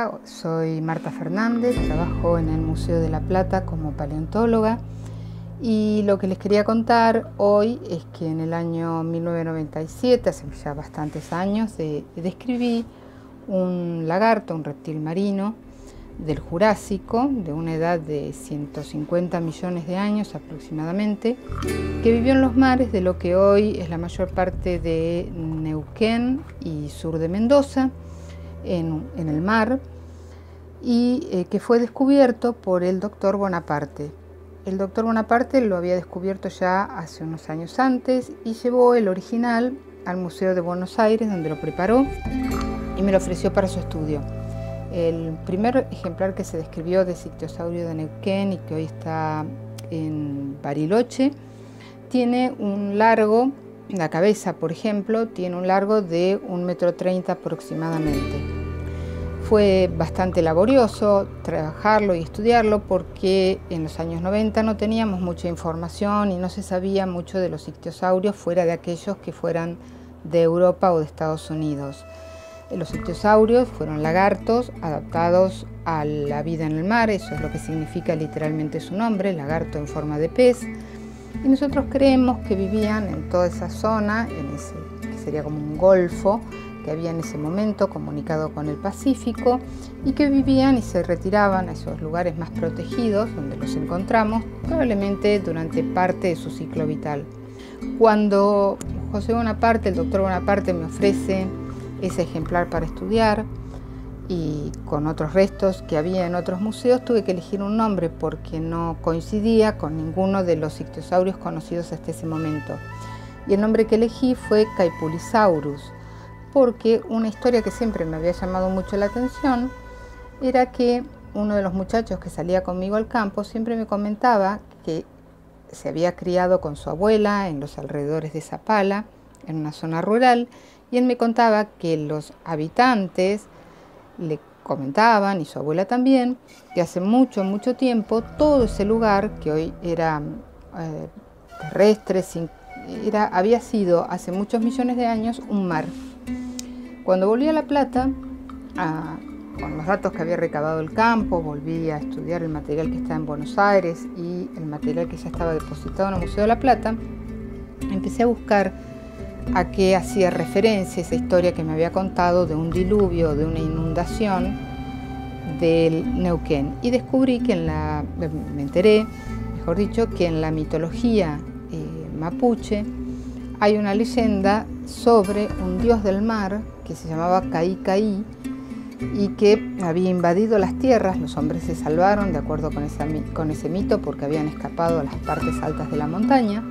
Hola, soy Marta Fernández, trabajo en el Museo de la Plata como paleontóloga y lo que les quería contar hoy es que en el año 1997, hace ya bastantes años, describí un lagarto, un reptil marino del Jurásico, de una edad de 150 millones de años aproximadamente, que vivió en los mares de lo que hoy es la mayor parte de Neuquén y sur de Mendoza, en el mar, y que fue descubierto por el doctor Bonaparte. El doctor Bonaparte lo había descubierto ya hace unos años antes y llevó el original al Museo de Buenos Aires, donde lo preparó y me lo ofreció para su estudio. El primer ejemplar que se describió de Ictiosaurio de Neuquén y que hoy está en Bariloche tiene un largo, la cabeza por ejemplo, tiene un largo de 1,30 m aproximadamente. Fue bastante laborioso trabajarlo y estudiarlo porque en los años 90 no teníamos mucha información y no se sabía mucho de los ictiosaurios fuera de aquellos que fueran de Europa o de Estados Unidos. Los ictiosaurios fueron lagartos adaptados a la vida en el mar, eso es lo que significa literalmente su nombre, lagarto en forma de pez. Y nosotros creemos que vivían en toda esa zona, en ese que sería como un golfo que había en ese momento comunicado con el Pacífico, y que vivían y se retiraban a esos lugares más protegidos donde los encontramos, probablemente durante parte de su ciclo vital. Cuando José Bonaparte, el doctor Bonaparte, me ofrece ese ejemplar para estudiar, y con otros restos que había en otros museos, tuve que elegir un nombre porque no coincidía con ninguno de los ictiosaurios conocidos hasta ese momento. Y el nombre que elegí fue Caipulisaurus, porque una historia que siempre me había llamado mucho la atención era que uno de los muchachos que salía conmigo al campo siempre me comentaba que se había criado con su abuela en los alrededores de Zapala, en una zona rural, y él me contaba que los habitantes le comentaban, y su abuela también, que hace mucho tiempo todo ese lugar, que hoy era terrestre, había sido hace muchos millones de años un mar. Cuando volví a La Plata, con los datos que había recabado el campo, volví a estudiar el material que está en Buenos Aires y el material que ya estaba depositado en el Museo de La Plata, empecé a buscar a qué hacía referencia esa historia que me había contado de un diluvio, de una inundación del Neuquén. Y descubrí que me enteré, mejor dicho, que en la mitología mapuche hay una leyenda sobre un dios del mar que se llamaba Caí Caí y que había invadido las tierras. Los hombres se salvaron de acuerdo con ese mito porque habían escapado a las partes altas de la montaña,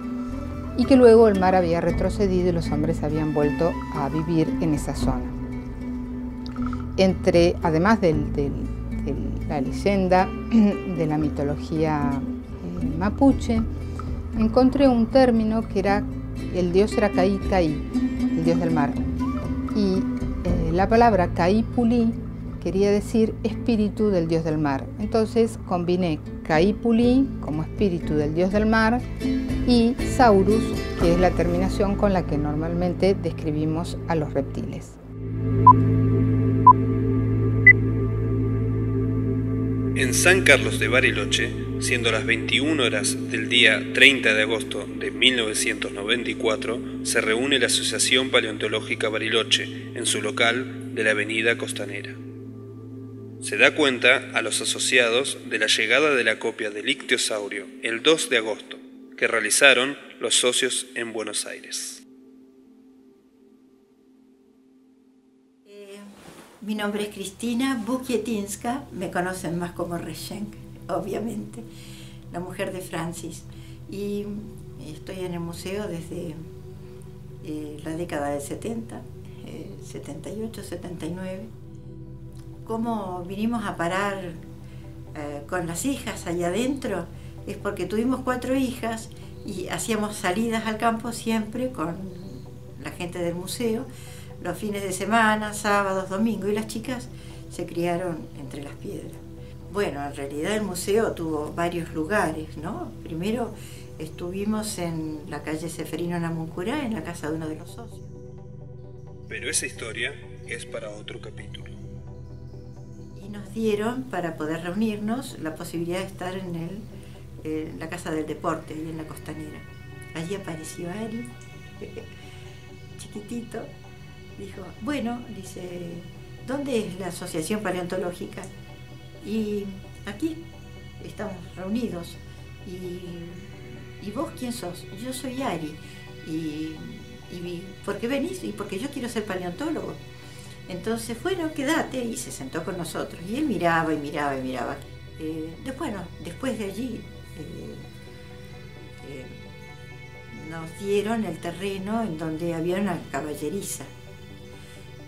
y que luego el mar había retrocedido y los hombres habían vuelto a vivir en esa zona. Además de la leyenda de la mitología mapuche, encontré un término que era, el dios era Caí Caí, el dios del mar, y la palabra Caipulí quería decir espíritu del dios del mar. Entonces combiné Caipulí como espíritu del dios del mar y Saurus, que es la terminación con la que normalmente describimos a los reptiles. En San Carlos de Bariloche, siendo las 21 horas del día 30 de agosto de 1994, se reúne la Asociación Paleontológica Bariloche en su local de la Avenida Costanera. Se da cuenta a los asociados de la llegada de la copia del ictiosaurio el 2 de agosto, que realizaron los socios en Buenos Aires. Mi nombre es Cristina Bukietinska, me conocen más como Reshenk, obviamente, la mujer de Francis. Y estoy en el museo desde la década del 70, 78, 79. ¿Cómo vinimos a parar con las hijas allá adentro? Es porque tuvimos 4 hijas y hacíamos salidas al campo siempre con la gente del museo, los fines de semana, sábados, domingos, y las chicas se criaron entre las piedras. Bueno, en realidad el museo tuvo varios lugares, ¿no? Primero estuvimos en la calle Seferino Namuncurá, en la casa de uno de los socios. Pero esa historia es para otro capítulo. Y nos dieron, para poder reunirnos, la posibilidad de estar en la Casa del Deporte, ahí en la Costanera. Allí apareció Ari, chiquitito, dijo, bueno, dice, ¿dónde es la Asociación Paleontológica? Y aquí estamos reunidos. ¿Y vos quién sos? Yo soy Ari. ¿Y por qué venís? Y porque yo quiero ser paleontólogo. Entonces, bueno, quédate, y se sentó con nosotros. Y él miraba y miraba y miraba. Después de allí nos dieron el terreno en donde había una caballeriza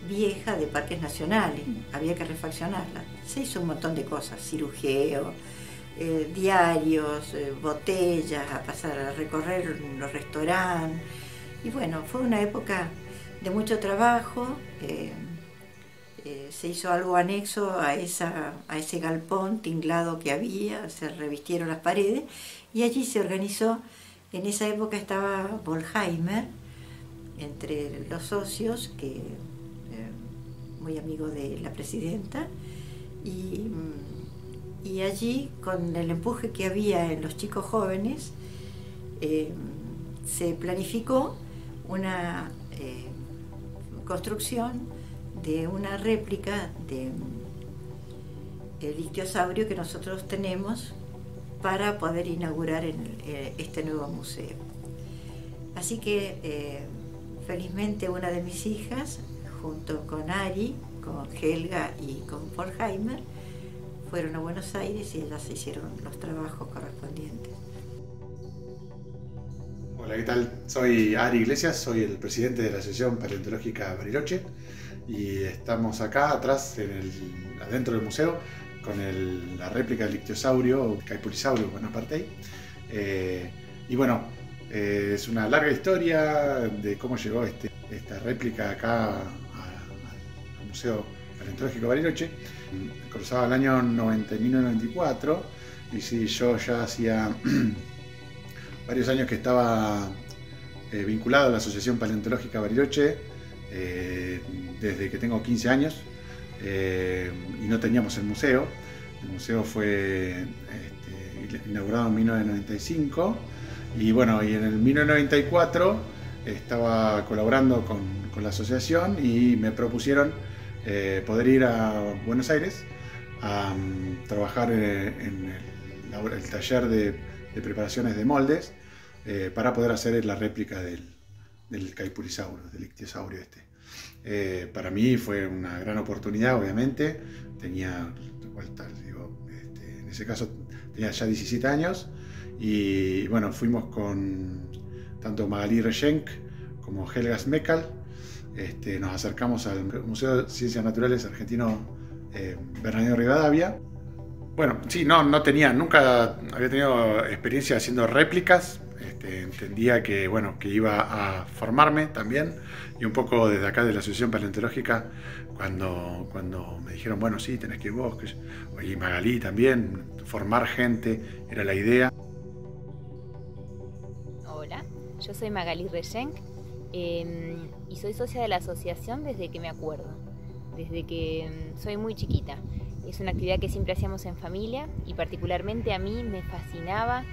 vieja de parques nacionales. Había que refaccionarla. Se hizo un montón de cosas, cirujeo, diarios, botellas, a pasar a recorrer los restaurantes. Y bueno, fue una época de mucho trabajo. Se hizo algo anexo a ese galpón tinglado que había, se revistieron las paredes y allí se organizó. En esa época estaba Bollheimer entre los socios, muy amigo de la presidenta, y allí, con el empuje que había en los chicos jóvenes, se planificó una construcción de una réplica del ictiosaurio que nosotros tenemos para poder inaugurar este nuevo museo. Así que felizmente una de mis hijas, junto con Ari, con Helga y con Bollheimer, fueron a Buenos Aires y ellas hicieron los trabajos correspondientes. Hola, ¿qué tal? Soy Ari Iglesias, soy el presidente de la Asociación Paleontológica Bariloche y estamos acá atrás, adentro del museo, con la réplica del ictiosaurio, Caipulisaurio Buenapartei. Y bueno, es una larga historia de cómo llegó esta réplica acá al Museo Paleontológico Bariloche. Cruzaba el año 1994 y sí, yo ya hacía varios años que estaba vinculado a la Asociación Paleontológica Bariloche, desde que tengo 15 años, y no teníamos el museo. El museo fue inaugurado en 1995 y bueno, y en el 1994 estaba colaborando con la asociación y me propusieron poder ir a Buenos Aires a trabajar en el taller de preparaciones de moldes para poder hacer la réplica del Caipulisaurio, del ictiosaurio para mí fue una gran oportunidad, obviamente. Tenía, en ese caso tenía ya 17 años y bueno, fuimos con tanto Magalí Reschenk como Helga Smekal. Nos acercamos al Museo de Ciencias Naturales Argentino Bernardino Rivadavia. Bueno, sí, nunca había tenido experiencia haciendo réplicas. Entendía que iba a formarme también, y un poco desde acá de la Asociación Paleontológica, cuando me dijeron, bueno, sí, tenés que ir vos, y Magalí también, formar gente, era la idea. Hola, yo soy Magalí Reschenk y soy socia de la asociación desde que me acuerdo, desde que soy muy chiquita. Es una actividad que siempre hacíamos en familia y particularmente a mí me fascinaba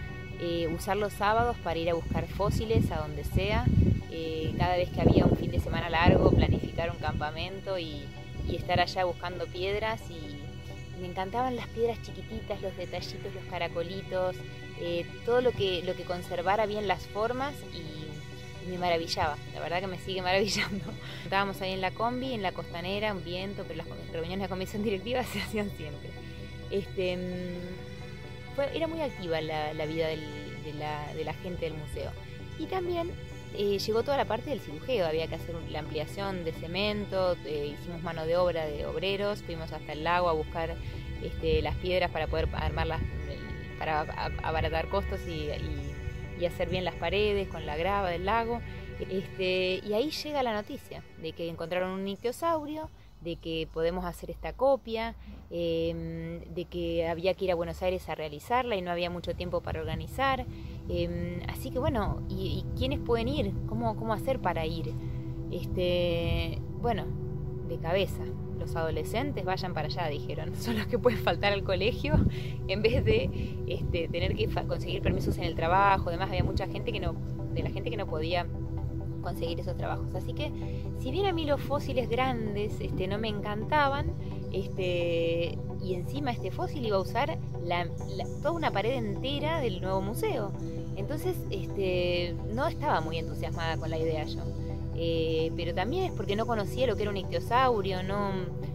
usar los sábados para ir a buscar fósiles a donde sea. Cada vez que había un fin de semana largo, planificar un campamento y estar allá buscando piedras. Y me encantaban las piedras chiquititas, los detallitos, los caracolitos, todo lo que conservara bien las formas y me maravillaba. La verdad que me sigue maravillando. Estábamos ahí en la combi, en la Costanera, un viento, pero las reuniones de la comisión directiva se hacían siempre. Era muy activa la vida de la gente del museo. Y también llegó toda la parte del cirujeo. Había que hacer la ampliación de cemento, hicimos mano de obra de obreros, fuimos hasta el lago a buscar las piedras para poder armarlas, para abaratar costos y hacer bien las paredes con la grava del lago. Y ahí llega la noticia de que encontraron un ictiosaurio, de que podemos hacer esta copia, de que había que ir a Buenos Aires a realizarla y no había mucho tiempo para organizar. Así que bueno, ¿y quiénes pueden ir? ¿Cómo hacer para ir? Bueno, de cabeza. Los adolescentes vayan para allá, dijeron, son los que pueden faltar al colegio en vez de tener que conseguir permisos en el trabajo. Además había mucha gente que no podía conseguir esos trabajos. Así que, si bien a mí los fósiles grandes no me encantaban, y encima este fósil iba a usar toda una pared entera del nuevo museo. Entonces, no estaba muy entusiasmada con la idea yo. Pero también es porque no conocía lo que era un ictiosaurio,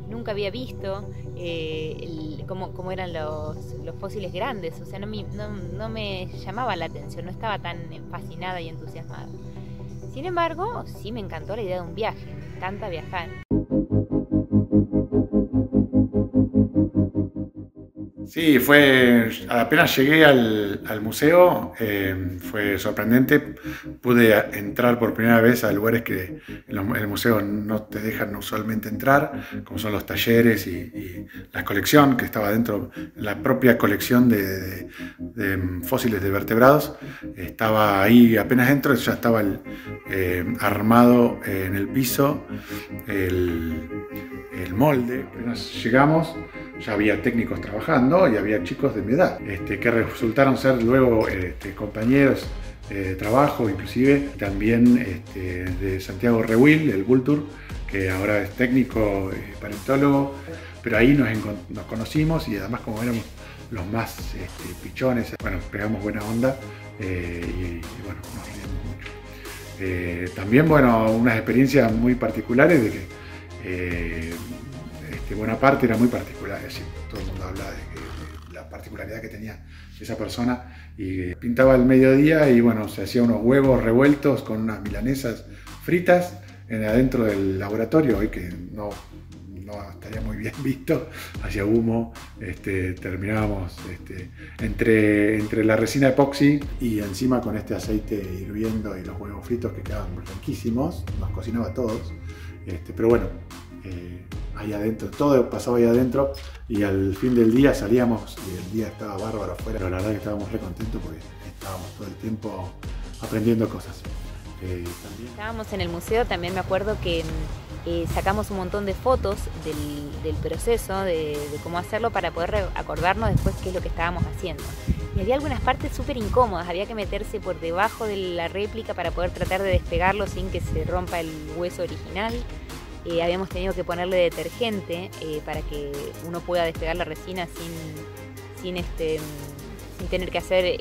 nunca había visto cómo eran los fósiles grandes. O sea, no me llamaba la atención, no estaba tan fascinada y entusiasmada. Sin embargo, sí me encantó la idea de un viaje, me encanta viajar. Sí, apenas llegué al museo, fue sorprendente. Pude entrar por primera vez a lugares que en el museo no te dejan usualmente entrar, como son los talleres y la colección que estaba dentro, la propia colección de fósiles de vertebrados. Estaba ahí, apenas entro, ya estaba armado en el piso el molde. Apenas llegamos, ya había técnicos trabajando y había chicos de mi edad, que resultaron ser luego compañeros de trabajo, inclusive también de Santiago Rehuil, el Vulture, que ahora es técnico paleontólogo, pero ahí nos conocimos y además como éramos los más pichones, bueno, pegamos buena onda y bueno, nos reímos mucho. También, bueno, unas experiencias muy particulares de que Bonaparte era muy particular, es decir, todo el mundo habla de la particularidad que tenía esa persona, y pintaba al mediodía y bueno, se hacía unos huevos revueltos con unas milanesas fritas adentro del laboratorio, hoy que no estaría muy bien visto, hacía humo, terminábamos entre la resina epoxi y encima con este aceite hirviendo y los huevos fritos que quedaban riquísimos, nos cocinaba a todos, pero bueno, ahí adentro, todo pasaba ahí adentro y al fin del día salíamos y el día estaba bárbaro afuera, pero la verdad que estábamos re contentos porque estábamos todo el tiempo aprendiendo cosas. También estábamos en el museo, también me acuerdo que sacamos un montón de fotos del proceso, de cómo hacerlo para poder acordarnos después qué es lo que estábamos haciendo. Y había algunas partes súper incómodas, había que meterse por debajo de la réplica para poder tratar de despegarlo sin que se rompa el hueso original. Habíamos tenido que ponerle detergente para que uno pueda despegar la resina sin tener que hacer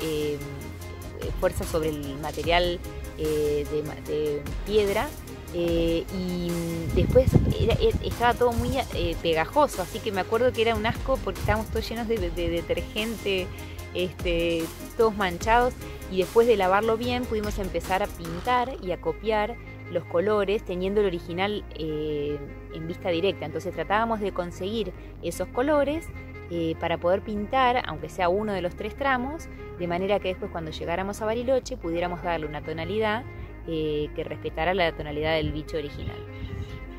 fuerza sobre el material de piedra. Y después estaba todo muy pegajoso, así que me acuerdo que era un asco porque estábamos todos llenos de detergente, todos manchados, y después de lavarlo bien pudimos empezar a pintar y a copiar los colores teniendo el original en vista directa. Entonces tratábamos de conseguir esos colores para poder pintar, aunque sea uno de los 3 tramos, de manera que después cuando llegáramos a Bariloche pudiéramos darle una tonalidad que respetara la tonalidad del bicho original.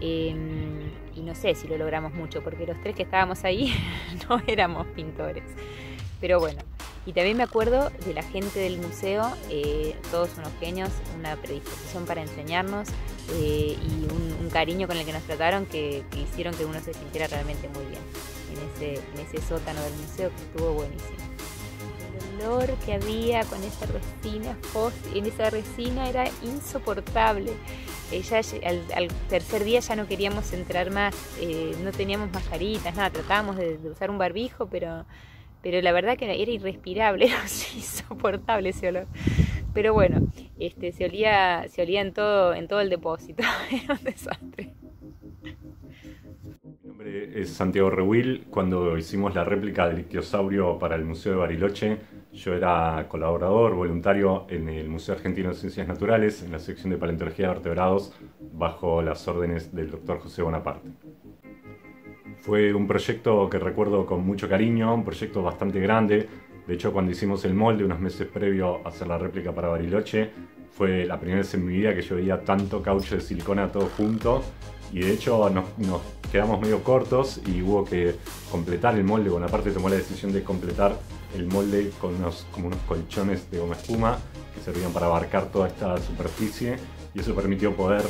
Y no sé si lo logramos mucho, porque los 3 que estábamos ahí no éramos pintores. Pero bueno, y también me acuerdo de la gente del museo, todos unos genios, una predisposición para enseñarnos y un cariño con el que nos trataron que hicieron que uno se sintiera realmente muy bien en ese sótano del museo, que estuvo buenísimo. El olor que había con esa resina, en esa resina era insoportable. Ya al tercer día ya no queríamos entrar más, no teníamos mascaritas, nada, tratábamos de usar un barbijo, pero la verdad que era irrespirable, era insoportable ese olor. Pero bueno, se olía en todo el depósito, era un desastre. Mi nombre es Santiago Rehuil. Cuando hicimos la réplica del ictiosaurio para el Museo de Bariloche, yo era colaborador voluntario en el Museo Argentino de Ciencias Naturales, en la sección de paleontología de vertebrados, bajo las órdenes del Dr. José Bonaparte. Fue un proyecto que recuerdo con mucho cariño, un proyecto bastante grande. De hecho, cuando hicimos el molde, unos meses previo a hacer la réplica para Bariloche, fue la primera vez en mi vida que yo veía tanto caucho de silicona todo junto. Y de hecho nos quedamos medio cortos y hubo que completar el molde. Bonaparte tomó la decisión de completar el molde con como unos colchones de goma espuma que servían para abarcar toda esta superficie, y eso permitió poder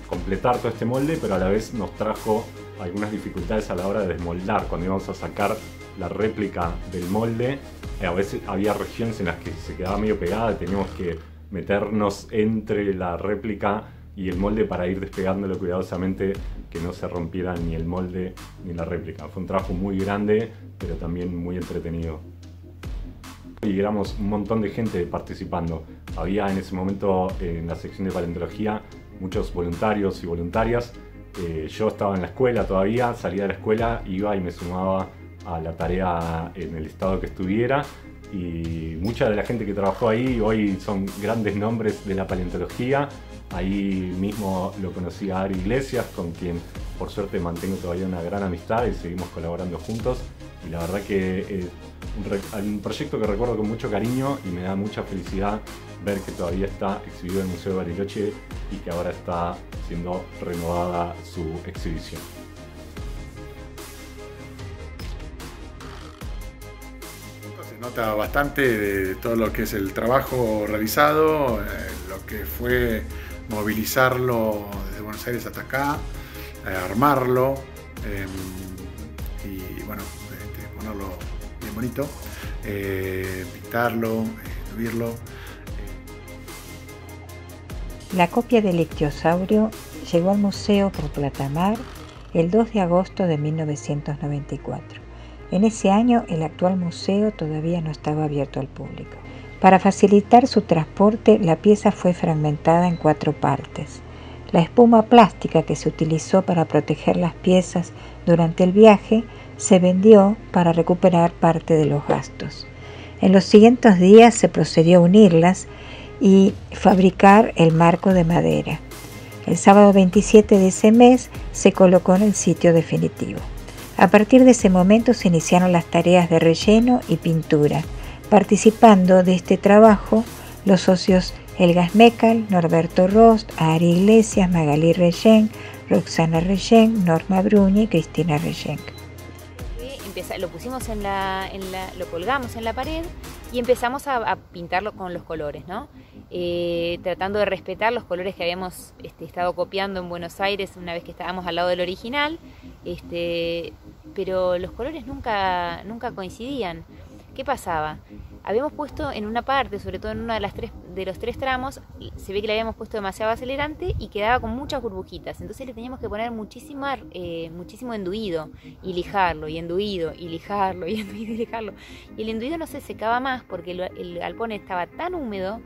completar todo este molde, pero a la vez nos trajo algunas dificultades a la hora de desmoldar. Cuando íbamos a sacar la réplica del molde, a veces había regiones en las que se quedaba medio pegada, teníamos que meternos entre la réplica y el molde para ir despegándolo cuidadosamente, que no se rompiera ni el molde ni la réplica. Fue un trabajo muy grande, pero también muy entretenido. Y éramos un montón de gente participando. Había en ese momento en la sección de paleontología muchos voluntarios y voluntarias. Yo estaba en la escuela todavía, salía de la escuela, iba y me sumaba a la tarea en el estado que estuviera, y mucha de la gente que trabajó ahí hoy son grandes nombres de la paleontología. Ahí mismo lo conocí a Ari Iglesias, con quien por suerte mantengo todavía una gran amistad y seguimos colaborando juntos, y la verdad que es un proyecto que recuerdo con mucho cariño y me da mucha felicidad ver que todavía está exhibido en el Museo de Bariloche y que ahora está siendo renovada su exhibición. Se nota bastante de todo lo que es el trabajo realizado, lo que fue movilizarlo desde Buenos Aires hasta acá, armarlo y bueno, ponerlo bien bonito, pintarlo, diluirlo. La copia del ictiosaurio llegó al museo por Platamar el 2 de agosto de 1994. En ese año el actual museo todavía no estaba abierto al público. Para facilitar su transporte, la pieza fue fragmentada en 4 partes. La espuma plástica que se utilizó para proteger las piezas durante el viaje se vendió para recuperar parte de los gastos. En los siguientes días se procedió a unirlas y fabricar el marco de madera. El sábado 27 de ese mes se colocó en el sitio definitivo. A partir de ese momento se iniciaron las tareas de relleno y pintura, participando de este trabajo los socios Helga Smekal, Norberto Rost, Ari Iglesias, Magalí Reschenk, Roxana Reschenk, Norma Bruñi y Cristina Reschenk. Lo pusimos lo colgamos en la pared y empezamos a pintarlo con los colores, ¿no? Tratando de respetar los colores que habíamos estado copiando en Buenos Aires una vez que estábamos al lado del original, pero los colores nunca coincidían. ¿Qué pasaba? Habíamos puesto en una parte, sobre todo en uno de los tres tramos, se ve que le habíamos puesto demasiado acelerante y quedaba con muchas burbujitas. Entonces le teníamos que poner muchísimo enduido y lijarlo, y enduido, y lijarlo, y enduido, y lijarlo. Y el enduido no se secaba más porque el galpón estaba tan húmedo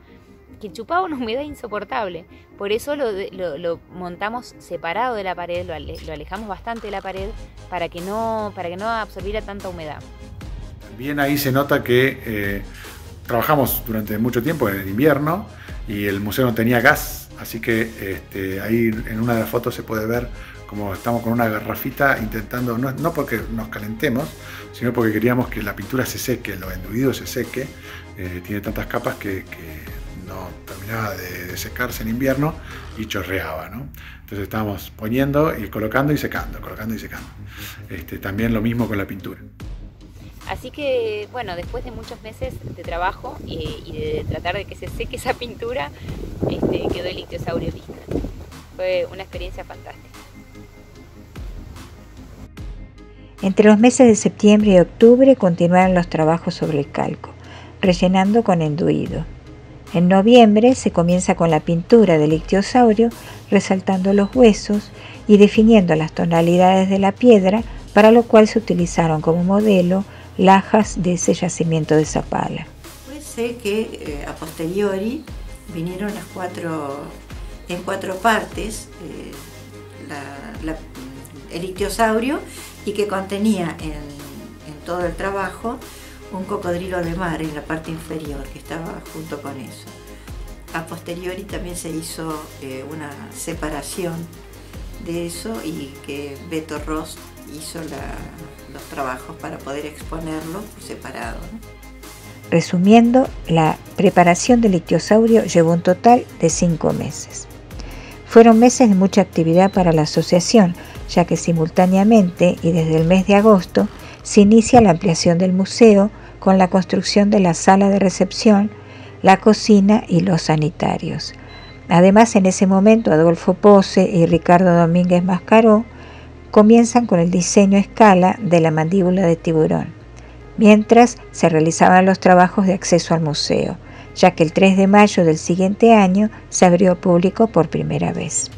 que chupaba una humedad insoportable. Por eso lo montamos separado de la pared, lo alejamos bastante de la pared para que no absorbiera tanta humedad. Bien, ahí se nota que trabajamos durante mucho tiempo en el invierno y el museo no tenía gas, así que ahí en una de las fotos se puede ver como estamos con una garrafita intentando, no porque nos calentemos, sino porque queríamos que la pintura se seque, lo enduido se seque, tiene tantas capas que no terminaba de secarse en invierno y chorreaba, ¿no? Entonces estábamos poniendo y colocando y secando, colocando y secando. También lo mismo con la pintura. Así que, bueno, después de muchos meses de trabajo y de tratar de que se seque esa pintura, quedó el ictiosaurio listo. Fue una experiencia fantástica. Entre los meses de septiembre y octubre continuaron los trabajos sobre el calco, rellenando con enduido. En noviembre se comienza con la pintura del ictiosaurio, resaltando los huesos y definiendo las tonalidades de la piedra, para lo cual se utilizaron como modelo lajas de ese yacimiento de Zapala. Pues sé que a posteriori vinieron en cuatro partes el ictiosaurio, y que contenía en todo el trabajo un cocodrilo de mar en la parte inferior que estaba junto con eso. A posteriori también se hizo una separación de eso y que Beto Rost hizo los trabajos para poder exponerlo por separado, ¿no? Resumiendo, la preparación del ictiosaurio llevó un total de 5 meses. Fueron meses de mucha actividad para la asociación, ya que simultáneamente y desde el mes de agosto se inicia la ampliación del museo con la construcción de la sala de recepción, la cocina y los sanitarios. Además, en ese momento, Adolfo Pose y Ricardo Domínguez Mascaró comienzan con el diseño a escala de la mandíbula de tiburón, mientras se realizaban los trabajos de acceso al museo, ya que el 3 de mayo del siguiente año se abrió al público por primera vez.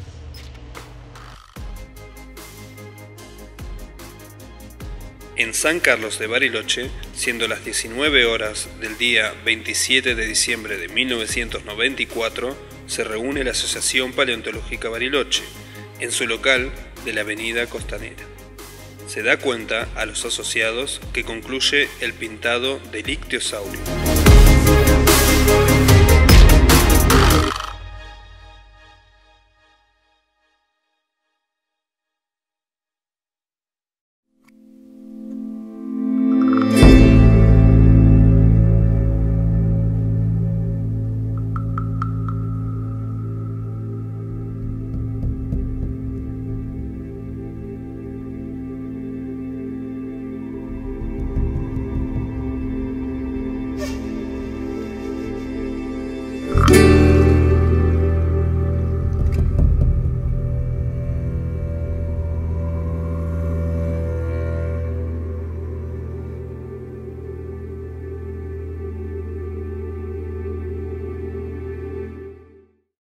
En San Carlos de Bariloche, siendo las 19 horas del día 27 de diciembre de 1994, se reúne la Asociación Paleontológica Bariloche, en su local de la Avenida Costanera. Se da cuenta a los asociados que concluye el pintado del ictiosaurio.